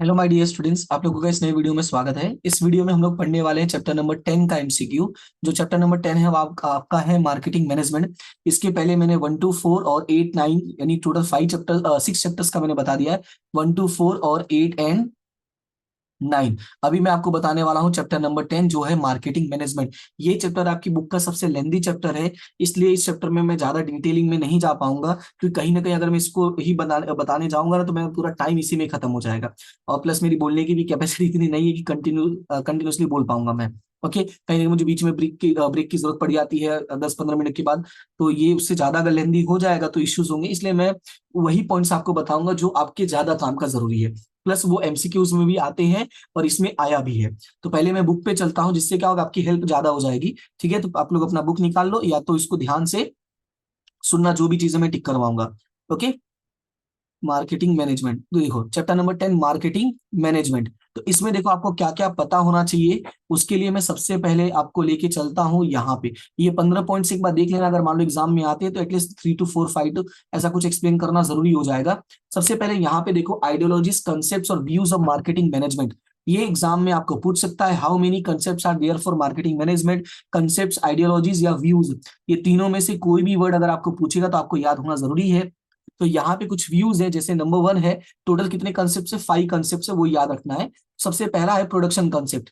Hello my dear students, आप लोगों का इस नए वीडियो में स्वागत है। इस वीडियो में हम लोग पढ़ने वाले हैं चैप्टर नंबर 10 का एमसीक्यू। जो चैप्टर नंबर 10 है वो आपका है मार्केटिंग मैनेजमेंट। इसके पहले मैंने 1 to 4 और 8 9 यानी टोटल 6 चैप्टर्स का मैंने बता दिया है। 1 to 4 और 8 and 9। अभी मैं आपको बताने वाला हूँ चैप्टर नंबर 10 जो है मार्केटिंग मैनेजमेंट। ये चैप्टर आपकी बुक का सबसे लेंथी चैप्टर है, इसलिए इस चैप्टर में मैं ज्यादा डिटेलिंग में नहीं जा पाऊंगा, क्योंकि कहीं ना कहीं अगर मैं इसको ही बताने जाऊंगा ना तो मेरा पूरा टाइम इसी में खत्म हो जाएगा। और प्लस मेरी बोलने की भी कैपेसिटी इतनी नहीं है कि कंटिन्यूसली बोल पाऊंगा मैं। ओके, कहीं ना कहीं मुझे बीच में ब्रेक की जरूरत पड़ जाती है 10 15 मिनट के बाद। तो ये उससे ज्यादा अगर लेंदी हो जाएगा तो इश्यूज होंगे, इसलिए मैं वही पॉइंट्स आपको बताऊंगा जो आपके ज्यादा काम का जरूरी है। प्लस वो एमसीक्यूज में भी आते हैं और इसमें आया भी है। तो पहले मैं बुक पे चलता हूं, जिससे क्या होगा, आपकी हेल्प ज्यादा हो जाएगी। ठीक है, तो आप लोग अपना बुक निकाल लो या तो इसको ध्यान से सुनना, जो भी चीजें मैं टिक करवाऊंगा। Okay, marketing management. तो देखो चैप्टर नंबर 10 मार्केटिंग मैनेजमेंट। तो इसमें देखो आपको क्या क्या पता होना चाहिए। उसके लिए मैं सबसे पहले आपको लेके चलता हूं यहाँ पे। ये 15 पॉइंट्स एक बार देख लेना, अगर मान लो एग्जाम में आते हैं तो एटलीस्ट 3 to 4 5 ऐसा कुछ एक्सप्लेन करना जरूरी हो जाएगा। सबसे पहले यहाँ पे देखो आइडियोलॉजीज, कंसेप्ट और व्यूज ऑफ मार्केटिंग मैनेजमेंट। ये एग्जाम में आपको पूछ सकता है, how many concept are there for marketing management. Concept, ideologies या व्यूज, ये तीनों में से कोई भी वर्ड अगर आपको पूछेगा तो आपको याद होना जरूरी है। तो यहाँ पे कुछ व्यूज है, जैसे नंबर 1 है, टोटल कितने कंसेप्ट है, 5 कंसेप्ट है, वो याद रखना है। सबसे पहला है प्रोडक्शन कंसेप्ट।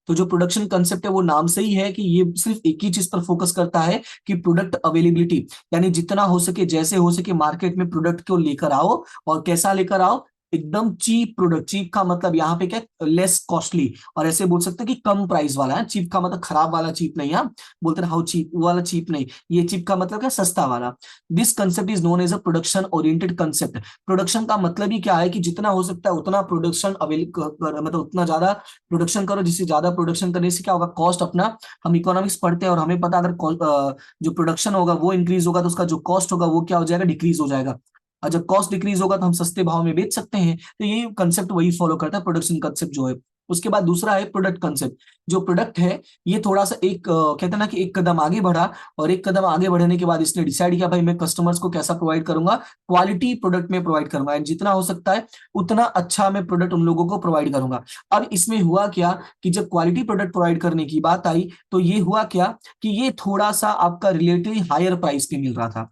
तो जो प्रोडक्शन कंसेप्ट है वो नाम से ही है कि ये सिर्फ एक ही चीज पर फोकस करता है कि प्रोडक्ट अवेलेबिलिटी, यानी जितना हो सके जैसे हो सके मार्केट में प्रोडक्ट को लेकर आओ। और कैसा लेकर आओ, एकदम चीप प्रोडक्ट। चीप का मतलब यहाँ पे क्या, लेस कॉस्टली। और ऐसे बोल सकते हैं कि कम प्राइस वाला है। चीप का मतलब खराब वाला चीप नहीं है, बोलते हैं हाउ चीप, वो वाला चीप नहीं। ये चीप का मतलब क्या, सस्ता वाला। This concept is known as a production oriented concept. Production का मतलब ही क्या है कि जितना हो सकता है उतना प्रोडक्शन मतलब उतना ज्यादा प्रोडक्शन करो। जिससे ज्यादा प्रोडक्शन करने से क्या होगा, कॉस्ट अपना, हम इकोनॉमिक्स पढ़ते हैं और हमें पता अगर जो प्रोडक्शन होगा वो इंक्रीज होगा तो उसका जो कॉस्ट होगा वो क्या हो जाएगा, डिक्रीज हो जाएगा। और जब कॉस्ट डिक्रीज होगा तो हम सस्ते भाव में बेच सकते हैं। तो ये कंसेप्ट वही फॉलो करता है, प्रोडक्शन कंसेप्ट जो है। उसके बाद दूसरा है प्रोडक्ट कंसेप्ट। जो प्रोडक्ट है ये थोड़ा सा एक कहते हैं ना कि एक कदम आगे बढ़ा, और एक कदम आगे बढ़ने के बाद इसने डिसाइड किया भाई मैं कस्टमर्स को कैसा प्रोवाइड करूंगा, क्वालिटी प्रोडक्ट में प्रोवाइड करूंगा। जितना हो सकता है उतना अच्छा मैं प्रोडक्ट उन लोगों को प्रोवाइड करूंगा। अब इसमें हुआ क्या कि जब क्वालिटी प्रोडक्ट प्रोवाइड करने की बात आई तो ये हुआ क्या कि ये थोड़ा सा आपका रिलेटिवली हायर प्राइस पे मिल रहा था।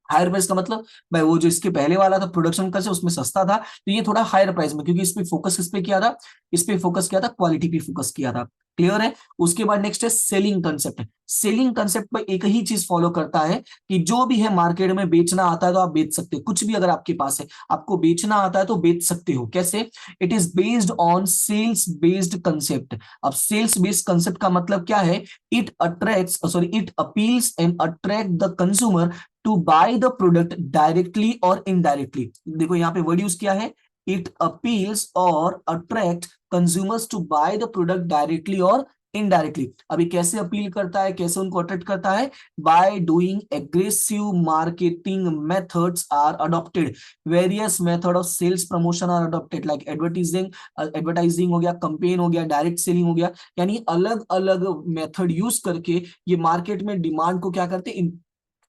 हायर प्राइस का मतलब भाई वो जो इसके पहले वाला था प्रोडक्शन का, से उसमें सस्ता था, तो ये थोड़ा हायर प्राइस में, क्योंकि इस पे फोकस किस पे किया था, इस पे फोकस किया था, क्वालिटी पे फोकस किया था। क्लियर है। उसके बाद नेक्स्ट है सेलिंग कंसेप्ट। सेलिंग कंसेप्ट में एक ही चीज फॉलो करता है कि जो भी है मार्केट में बेचना आता है तो आप बेच सकते हो, कुछ भी अगर आपके पास है आपको बेचना आता है तो बेच सकते हो। कैसे, it is based on sales based concept. अब सेल्स बेस्ड कंसेप्ट का मतलब क्या है, it attracts sorry it appeals and attract the consumer to buy the product directly और इनडायरेक्टली। देखो यहाँ पे वर्ड यूज किया है, इट अपील्स और attract consumers to buy the product directly और इनडायरेक्टली। अभी कैसे अपील करता है, कैसे उनको अट्रैक्ट करता है, by doing aggressive marketing methods are adopted. Various method of sales promotion are adopted, like advertising, advertising हो गया, कंपेन हो गया, डायरेक्ट सेलिंग हो गया। यानी अलग अलग मेथड यूज करके ये मार्केट में डिमांड को क्या करते,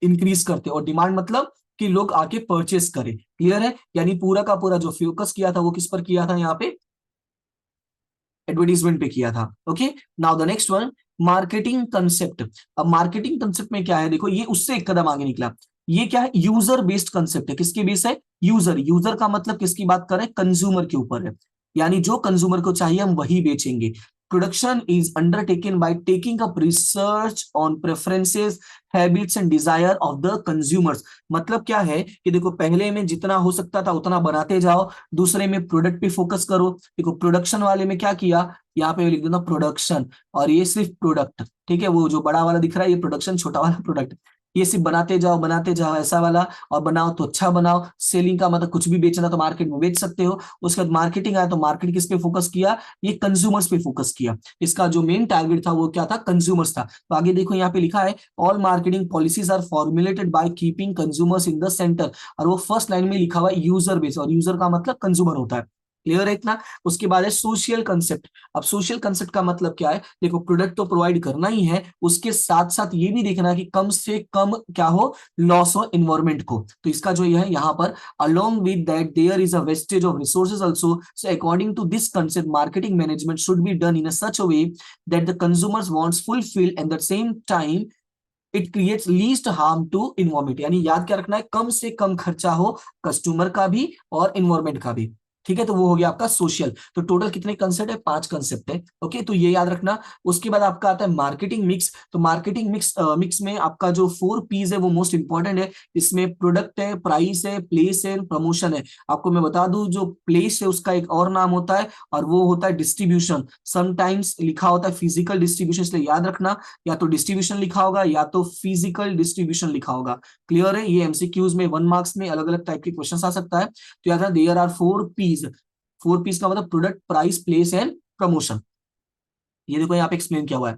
इंक्रीज करते। और डिमांड मतलब कि लोग आके परचेस करें। क्लियर है। यानी पूरा का पूरा जो फोकस किया था वो किस पर किया था, यहाँ पे एडवर्टीजमेंट पे किया था। Okay, now the next one, marketing concept. अब मार्केटिंग कंसेप्ट में क्या है, देखो ये उससे एक कदम आगे निकला। ये क्या है, यूजर बेस्ड कंसेप्ट है। किसके बेस है, यूजर। यूजर का मतलब किसकी बात कर रहे हैं, कंज्यूमर के ऊपर है। यानी जो कंज्यूमर को चाहिए हम वही बेचेंगे। Production is undertaken by taking up research on preferences, habits and desire of the consumers. मतलब क्या है कि देखो पहले में जितना हो सकता था उतना बनाते जाओ, दूसरे में प्रोडक्ट पे फोकस करो। देखो प्रोडक्शन वाले में क्या किया, यहाँ पे लिख देना प्रोडक्शन, और ये सिर्फ प्रोडक्ट। ठीक है, वो जो बड़ा वाला दिख रहा है ये प्रोडक्शन, छोटा वाला प्रोडक्ट। ये सिर्फ बनाते जाओ ऐसा वाला। और बनाओ तो अच्छा बनाओ। सेलिंग का मतलब कुछ भी बेचना तो मार्केट में बेच सकते हो। उसके बाद मार्केटिंग आया तो मार्केट किस पे फोकस किया, ये कंज्यूमर्स पे फोकस किया। इसका जो मेन टारगेट था वो क्या था, कंज्यूमर्स था। तो आगे देखो यहाँ पे लिखा है, all marketing policies are formulated by keeping consumers in the centre. और वो फर्स्ट लाइन में लिखा हुआ है यूजर बेस, और यूजर का मतलब कंज्यूमर होता है। क्लियर है इतना। उसके बाद है सोशल कंसेप्ट। अब सोशल कंसेप्ट का मतलब क्या है, देखो प्रोडक्ट तो प्रोवाइड करना ही है, उसके साथ साथ ये भी देखना है कि कम से कम क्या हो, लॉस हो इन्वायरमेंट को। तो इसका जो ये है यहाँ पर, along with that there is a wastage of resources also, so according to this concept marketing management should be done in a such a way that the consumers wants fulfilled and at the same time it creates least harm to environment. यानी याद क्या रखना है, कम से कम खर्चा हो customer का भी और इन्वायरमेंट का भी। ठीक है, तो वो हो गया आपका सोशल। तो टोटल कितने कंसेप्ट है, 5 कंसेप्ट है। ओके, तो ये याद रखना। उसके बाद आपका आता है मार्केटिंग मिक्स। तो मार्केटिंग मिक्स में आपका जो 4 पीज है वो मोस्ट इंपॉर्टेंट है। इसमें प्रोडक्ट है, प्राइस है, प्लेस है, प्रमोशन है। आपको मैं बता दूं, जो प्लेस है उसका एक और नाम होता है और वो होता है डिस्ट्रीब्यूशन। समटाइम्स लिखा होता है फिजिकल डिस्ट्रीब्यूशन, इसलिए याद रखना, या तो डिस्ट्रीब्यूशन लिखा होगा या तो फिजिकल डिस्ट्रीब्यूशन लिखा होगा। क्लियर है, ये एमसीक्यूज में 1 मार्क्स में अलग अलग टाइप के क्वेश्चन आ सकता है। तो याद है देयर आर 4 पीज। 4 पीज का मतलब product, price, place and promotion. ये देखो यहाँ पे एक्सप्लेन किया हुआ है,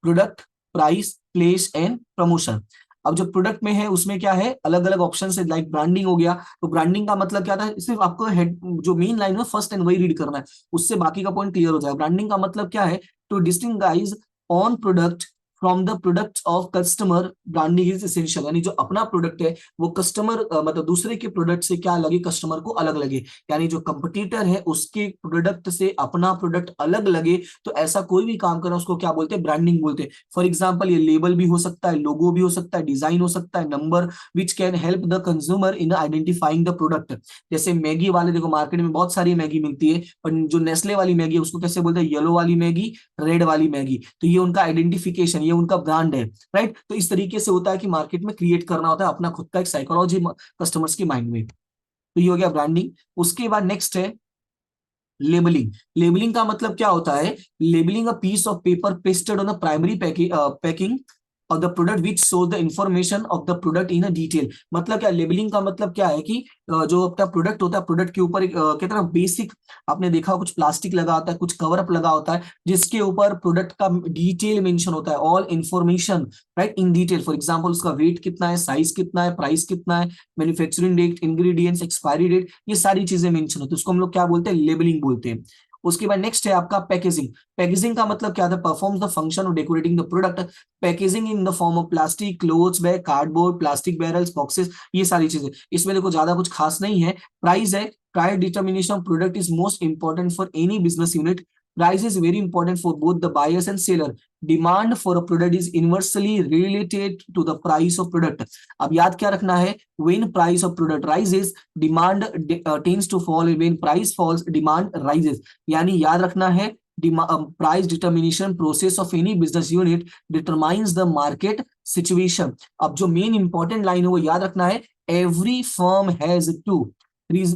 product, price, place and promotion. अब जो प्रोडक्ट में है उसमें क्या है, अलग अलग ऑप्शन है, लाइक ब्रांडिंग हो गया। तो ब्रांडिंग का मतलब क्या था, सिर्फ आपको हेड जो मेन लाइन है फर्स्ट एंड वही रीड करना है, उससे बाकी का पॉइंट क्लियर हो जाएगा। ब्रांडिंग का मतलब क्या है, to distinguish on product from the products of customer. Branding is essential, यानी जो अपना प्रोडक्ट है वो कस्टमर मतलब दूसरे के प्रोडक्ट से क्या लगे, कस्टमर को अलग लगे। यानी जो कंपटीटर है उसके प्रोडक्ट से अपना प्रोडक्ट अलग लगे, तो ऐसा कोई भी काम करना उसको क्या बोलते हैं, ब्रांडिंग बोलते हैं। फॉर एग्जांपल ये लेबल भी हो सकता है, लोगो भी हो सकता है, डिजाइन हो सकता है, number which can help the consumer in identifying the product. जैसे मैगी वाले, देखो मार्केट में बहुत सारी मैगी मिलती है, पर जो नेस्ले वाली मैगी है उसको कैसे बोलते हैं, येलो वाली मैगी, रेड वाली मैगी। तो ये उनका आइडेंटिफिकेशन, ये उनका ब्रांड है, राइट। तो इस तरीके से होता है कि मार्केट में क्रिएट करना होता है अपना खुद का एक साइकोलॉजी कस्टमर्स के माइंड में। तो ये हो गया ब्रांडिंग। उसके बाद नेक्स्ट है लेबलिंग। लेबलिंग का मतलब क्या होता है, labelling a piece of paper pasted on the primary packing of the product which show the information of the product in a detail। मतलब क्या, लेबलिंग का मतलब क्या है कि जो अपना प्रोडक्ट होता है, प्रोडक्ट के ऊपर क्या तरह बेसिक आपने देखा कुछ प्लास्टिक लगा होता है, कुछ कवर अप लगा होता है, जिसके ऊपर प्रोडक्ट का डिटेल मेंशन होता है, all information, right, in detail. For example उसका वेट कितना है, साइज कितना है, प्राइस कितना है, manufacturing date, ingredients, expiry date, ये सारी चीजें मेंशन होती है, उसको हम लोग क्या बोलते हैं, लेबलिंग बोलते हैं। उसके बाद नेक्स्ट है आपका पैकेजिंग। पैकेजिंग का मतलब क्या था, performs the function of decorating the product. Packaging in the form of plastic, clothes bag, cardboard, plastic barrels, boxes, ये सारी चीजें। इसमें देखो ज्यादा कुछ खास नहीं है। प्राइस है, price determination of product is most important for any business unit. Price is very important for both the buyers and seller. Demand for a product is inversely related to the price of product. अब याद क्या रखना है, when price of product rises, demand tends to fall. When price falls, demand rises. यानी याद रखना है, price determination process of any business unit determines the market situation. अब जो मेन इंपॉर्टेंट लाइन है वो याद रखना है, every firm has to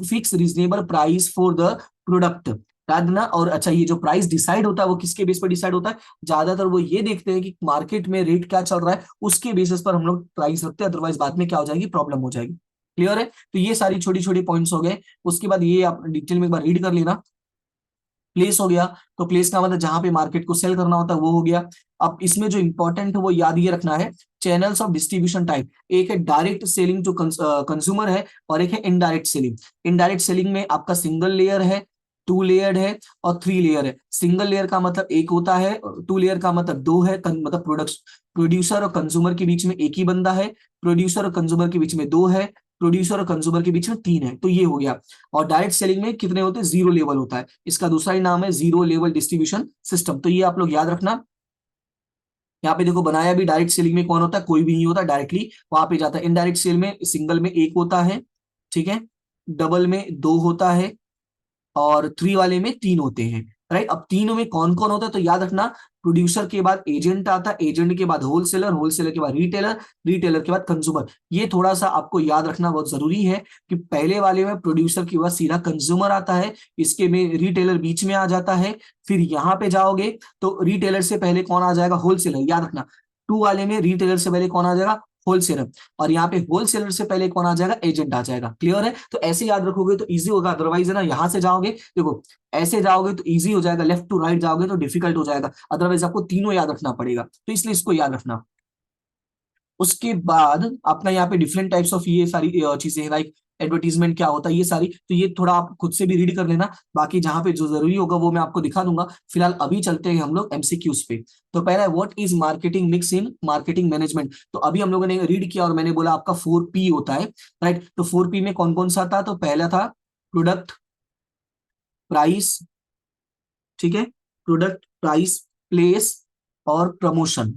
fix reasonable price for the product। याद ना। और अच्छा, ये जो प्राइस डिसाइड होता है वो किसके बेस पर डिसाइड होता है, ज्यादातर वो ये देखते हैं कि मार्केट में रेट क्या चल रहा है, उसके बेसिस पर हम लोग प्राइस रखते हैं, अदरवाइज बाद में क्या हो जाएगी, प्रॉब्लम हो जाएगी। क्लियर है, तो ये सारी छोटी छोटी पॉइंट्स हो गए। उसके बाद ये आप डिटेल में एक बार रीड कर लेना। प्लेस हो गया, तो प्लेस का मतलब जहां पे मार्केट को सेल करना होता है वो हो गया। अब इसमें जो इंपॉर्टेंट है वो याद ये रखना है, चैनल्स ऑफ डिस्ट्रीब्यूशन टाइप। एक है डायरेक्ट सेलिंग टू कंज्यूमर है, और एक है इनडायरेक्ट सेलिंग। इनडायरेक्ट सेलिंग में आपका सिंगल लेयर है, 2 लेयर है और 3 लेयर है। सिंगल लेयर का मतलब एक होता है, 2 लेयर का मतलब 2 है, मतलब प्रोड्यूसर और कंज्यूमर के बीच में एक ही बंदा है, प्रोड्यूसर और कंज्यूमर के बीच में 2 है, प्रोड्यूसर और कंज्यूमर के बीच में 3 है। तो ये हो गया। और डायरेक्ट सेलिंग में कितने होते हैं, 0 लेवल होता है, इसका दूसरा ही नाम है जीरो लेवल डिस्ट्रीब्यूशन सिस्टम। तो ये आप लोग याद रखना। यहाँ पे देखो बनाया भी, डायरेक्ट सेलिंग में कौन होता है, कोई भी नहीं होता, डायरेक्टली वहां पे जाता है। इनडायरेक्ट सेल में सिंगल में एक होता है, ठीक है, डबल में 2 होता है, और 3 वाले में 3 होते हैं, राइट। अब तीनों में कौन कौन होता है, तो याद रखना, प्रोड्यूसर के बाद एजेंट आता है, एजेंट के बाद होलसेलर, होलसेलर के बाद रिटेलर, रिटेलर के बाद कंज्यूमर। ये थोड़ा सा आपको याद रखना बहुत जरूरी है कि पहले वाले में प्रोड्यूसर के बाद सीधा कंज्यूमर आता है, इसके में रिटेलर बीच में आ जाता है, फिर यहाँ पे जाओगे तो रिटेलर से पहले कौन आ जाएगा, होलसेलर। याद रखना, 2 वाले में रिटेलर से पहले कौन आ जाएगा, होलसेलर, और यहाँ पे होलसेलर से पहले कौन आ जाएगा, एजेंट आ जाएगा। क्लियर है, तो ऐसे याद रखोगे तो इजी होगा, अदरवाइज है ना, यहाँ से जाओगे, देखो ऐसे जाओगे तो इजी हो जाएगा, लेफ्ट टू राइट जाओगे तो डिफिकल्ट हो जाएगा, अदरवाइज आपको तीनों याद रखना पड़ेगा, तो इसलिए इसको याद रखना। उसके बाद अपना यहाँ पे डिफरेंट टाइप्स ऑफ ये सारी चीजें हैं, लाइक एडवर्टीजमेंट क्या होता है, ये सारी, तो ये थोड़ा आप खुद से भी रीड कर लेना। बाकी जहां पे जो जरूरी होगा वो मैं आपको दिखा दूंगा। फिलहाल अभी चलते हैं हम लोग एमसीक्यूज पे। तो पहला है what is marketing mix in marketing management. तो अभी हम लोगों ने रीड किया और मैंने बोला आपका 4P होता है, राइट। तो 4P में कौन कौन सा था, तो पहला था प्रोडक्ट, प्राइस, ठीक है, प्रोडक्ट, प्राइस, प्लेस और प्रमोशन।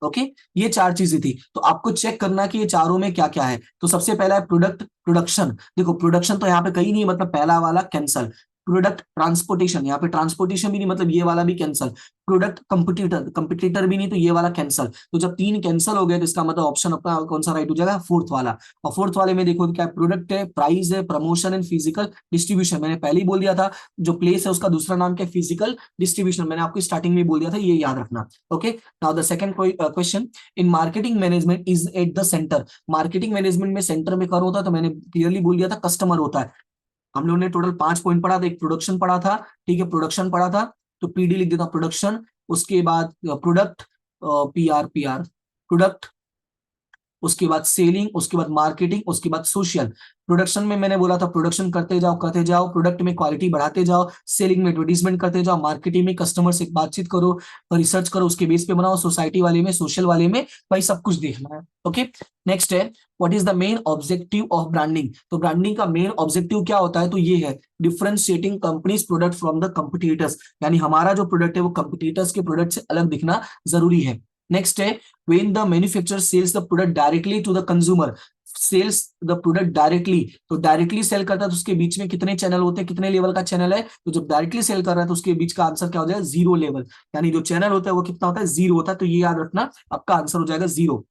ओके, ये चार चीजें थी। तो आपको चेक करना कि ये चारों में क्या क्या है। तो सबसे पहला है प्रोडक्ट प्रोडक्शन। देखो प्रोडक्शन तो यहाँ पे कहीं नहीं है, मतलब पहला वाला कैंसल। प्रोडक्ट ट्रांसपोर्टेशन, यहाँ पे ट्रांसपोर्टेशन भी नहीं, मतलब ये वाला भी कैंसल। प्रोडक्ट कंपटीटर, कंपटीटर भी नहीं, तो ये वाला कैंसल। तो जब तीन कैंसल हो गए तो इसका मतलब ऑप्शन अपना कौन सा राइट हो जाएगा, फोर्थ वाला। और फोर्थ वाले में देखो क्या, प्रोडक्ट है, प्राइस है, प्रमोशन एंड फिजिकल डिस्ट्रीब्यूशन। मैंने पहले ही बोल दिया था। जो प्लेस है उसका दूसरा नाम क्या है, फिजिकल डिस्ट्रीब्यूशन। मैंने आपको स्टार्टिंग में बोल दिया था, ये याद रखना। Okay, now the second question, in marketing management is at the centre. Marketing management में सेंटर में कौन होता है, तो मैंने क्लियरली बोल दिया था कस्टमर होता है। हम लोगों ने टोटल 5 पॉइंट पढ़ा था, एक प्रोडक्शन पढ़ा था, ठीक है, प्रोडक्शन पढ़ा था, तो पीडी लिख देता प्रोडक्शन। उसके बाद प्रोडक्ट, पीआर, पीआर प्रोडक्ट, उसके बाद सेलिंग, उसके बाद मार्केटिंग, उसके बाद सोशल। प्रोडक्शन में मैंने बोला था प्रोडक्शन करते जाओ, प्रोडक्ट में क्वालिटी बढ़ाते जाओ, सेलिंग में एडवर्टीजमेंट करते जाओ, मार्केटिंग में कस्टमर से बातचीत करो, रिसर्च करो, उसके बेस पे बनाओ, सोसाइटी वाले में, सोशल वाले में, भाई सब कुछ देखना है। ओके, नेक्स्ट है what is the main objective of branding. तो ब्रांडिंग का मेन ऑब्जेक्टिव क्या होता है, तो ये है differentiating companies product from the competitors. यानी हमारा जो प्रोडक्ट है वो कंपटीटर्स के प्रोडक्ट से अलग दिखना जरूरी है। नेक्स्ट है when the manufacturer sells the product directly to the consumer, sales the product directly. तो डायरेक्टली सेल करता है तो उसके बीच में कितने चैनल होते हैं, कितने लेवल का चैनल है, तो जब डायरेक्टली सेल कर रहा है तो उसके बीच का आंसर क्या हो जाएगा, जीरो लेवल। यानी जो चैनल होता है वो कितना होता है, जीरो होता है। तो ये याद रखना, आपका आंसर हो जाएगा जीरो।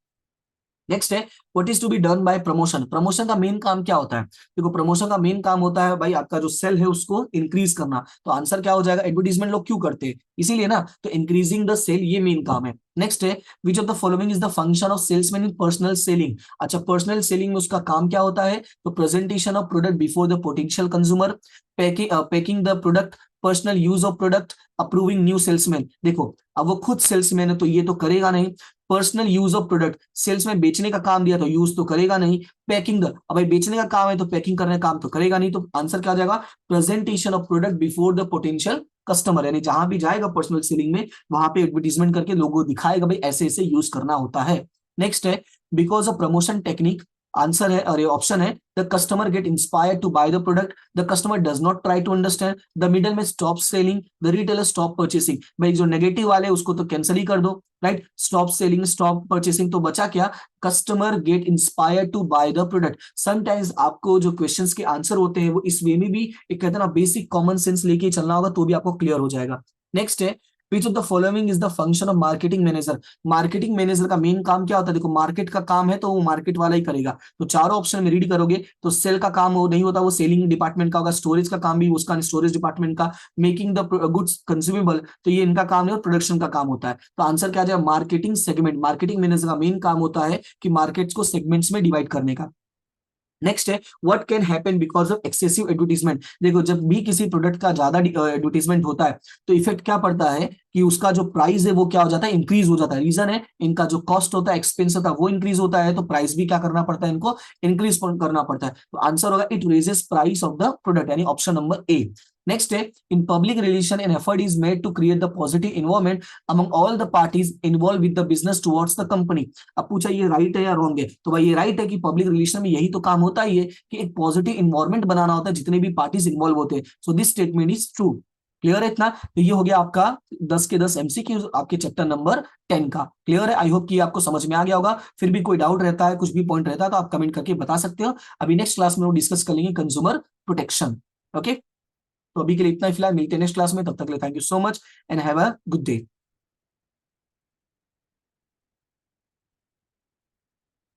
नेक्स्ट है what is to be done by promotion. Promotion का मेन काम क्या होता है, देखो प्रमोशन का मेन काम होता है भाई आपका जो सेल है उसको इंक्रीज करना। तो आंसर क्या हो जाएगा, एडवर्टीजमेंट लोग क्यों करते हैं, इसीलिए ना, तो इंक्रीजिंग द सेल ये मेन काम है। नेक्स्ट है which of the following is the function of salesman in personal selling. अच्छा, पर्सनल सेलिंग में उसका काम क्या होता है, तो presentation of product before the potential consumer, packing the product, personal use of product, approving new salesman. देखो अब वो खुद सेल्समैन है तो ये तो करेगा नहीं। Personal use of product, sales में बेचने का काम दिया तो यूज तो करेगा नहीं। पैकिंग द, अब भाई बेचने का काम है तो पैकिंग करने का काम तो करेगा नहीं। तो आंसर क्या हो जाएगा, presentation of product before the potential customer. यानी जहां भी जाएगा पर्सनल सेलिंग में वहां पे एडवर्टीजमेंट करके लोगों को दिखाएगा भाई ऐसे ऐसे यूज करना होता है। नेक्स्ट है because of promotion technique, answer है और ऑप्शन है the customer get inspired to buy the product, the customer does not try to understand, the middle में stop selling, the retailer stop purchasing. भाई जो नेगेटिव वाले उसको तो कैंसिल ही कर दो, right. Stop selling, stop purchasing, तो बचा क्या, customer get inspired to buy the product. Sometimes आपको जो क्वेश्चंस के आंसर होते हैं वो इस वे में भी एक कहते हैं ना बेसिक कॉमन सेंस लेके चलना होगा तो भी आपको क्लियर हो जाएगा। नेक्स्ट है which of the following is the function of marketing manager. Marketing manager का मेन काम क्या होता है, देखो मार्केट का काम है तो वो मार्केट वाला ही करेगा। तो चारों ऑप्शन में रीड करोगे तो सेल का काम वो नहीं होता, वो सेलिंग डिपार्टमेंट का होगा। स्टोरेज का काम भी उसका स्टोरेज डिपार्टमेंट का। मेकिंग द गुड्स कंज्यूमेबल, तो ये इनका काम है, और प्रोडक्शन का काम होता है। तो आंसर क्या जाएगा, मार्केटिंग सेगमेंट। मार्केटिंग मैनेजर का मेन काम होता है कि मार्केट्स को सेगमेंट्स में डिवाइड करने का। नेक्स्ट है what can happen because of excessive advertisement. देखो जब भी किसी प्रोडक्ट का ज्यादा एडवर्टीजमेंट होता है तो इफेक्ट क्या पड़ता है कि उसका जो प्राइस है वो क्या हो जाता है, इंक्रीज हो जाता है। रीजन है इनका जो कॉस्ट होता है, एक्सपेंस होता है, वो इंक्रीज होता है, तो प्राइस भी क्या करना पड़ता है, इनको इंक्रीज करना पड़ता है। तो आंसर होगा it raises price of the product, यानी ऑप्शन नंबर ए। नेक्स्ट है in public relation an effort is made to create the positive environment among all the parties involve with the business towards the company. अब पूछा ये right है या wrong है, तो भाई ये राइट है कि पब्लिक रिलेशन में यही तो काम होता ही है कि एक पॉजिटिव इन्वायरमेंट बनाना होता है जितने भी पार्टीज इन्वॉल्व होते हैं। So this statement is true. Clear है इतना, तो ये हो गया आपका 10 के 10 एमसीक्यू आपके चैप्टर नंबर 10 का। क्लियर है, आई होप कि आपको समझ में आ गया होगा। फिर भी कोई डाउट रहता है, कुछ भी पॉइंट रहता है तो आप कमेंट करके बता सकते हो। अभी नेक्स्ट क्लास में वो डिस्कस कर लेंगे कंज्यूमर प्रोटेक्शन। ओके, तो अभी के लिए इतना ही, फिलहाल मिलते हैं नेक्स्ट क्लास में, तब तक के लिए thank you so much and have a good day.